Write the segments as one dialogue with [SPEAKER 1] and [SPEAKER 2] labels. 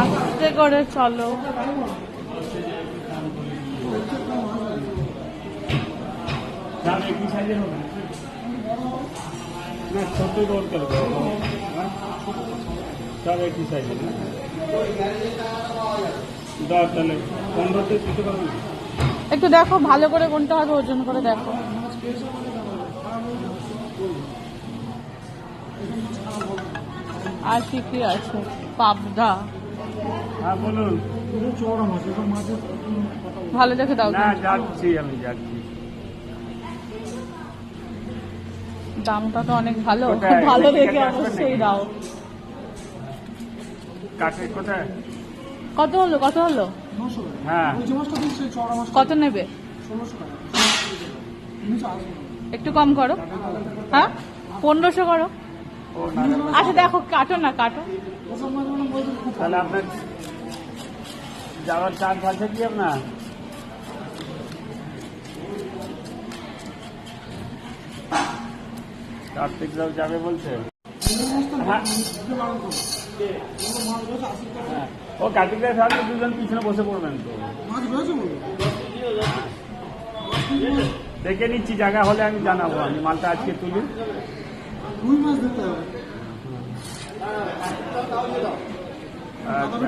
[SPEAKER 1] আস্তে করে চলো।
[SPEAKER 2] ছোট দরকার সব একই সাইজের না তাহলে 15-তে দিতে পারবেন?
[SPEAKER 1] একটু দেখো ভালো করে কোনটা হবে, ওজন করে দেখো। আর কি কি আছে? পাবদা।
[SPEAKER 2] হ্যাঁ বলুন।
[SPEAKER 1] ভালো দেখে দাও।
[SPEAKER 2] না যাচ্ছি, আমি যাচ্ছি।
[SPEAKER 1] দামটা তো অনেক ভালো,
[SPEAKER 2] কোথায়?
[SPEAKER 1] ভালো দেখে
[SPEAKER 2] ঠিক আছে,
[SPEAKER 1] অবশ্যই দাও।
[SPEAKER 2] কাঠের কোথায়?
[SPEAKER 1] কত হলো কত হলো?
[SPEAKER 2] হ্যাঁ
[SPEAKER 1] কত নেবে? একটু কম করো। হ্যাঁ 1500 করো।
[SPEAKER 2] ও না,
[SPEAKER 1] আচ্ছা দেখো, কাটো না কাটো।
[SPEAKER 2] তাহলে আপনার যাওয়ার চার্জ আছে কি আপনার? কার্তিকরাও যাবে বলছে। হ্যাঁ ও কার্তিকরাও থাকলে দুজন পিছনে বসে পড়বেন তো। দেখে নিচ্ছি, জায়গা হলে আমি জানাবো। আমি মালটা আজকে তুলি। আচ্ছা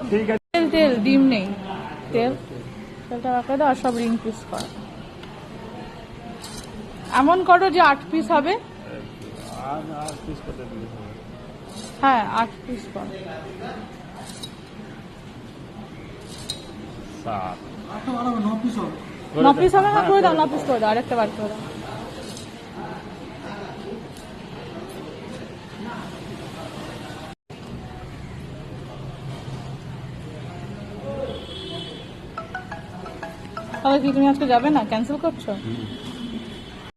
[SPEAKER 2] ঠিক আছে।
[SPEAKER 1] তেল তেল ডিম নেই। তেলটা রাখা দাও আর সব রিং পিস করো। এমন করো যে 8 পিস হবে।
[SPEAKER 2] আর পিস করতে দিলে হবে।
[SPEAKER 1] হ্যাঁ 8 পিস করো।
[SPEAKER 2] 7
[SPEAKER 1] 9 পিস হবে না? করে দাও 9 পিস করে দাও, আরেকটা বার করে দাও। তাহলে কি তুমি আজকে যাবে না? ক্যান্সেল করছো?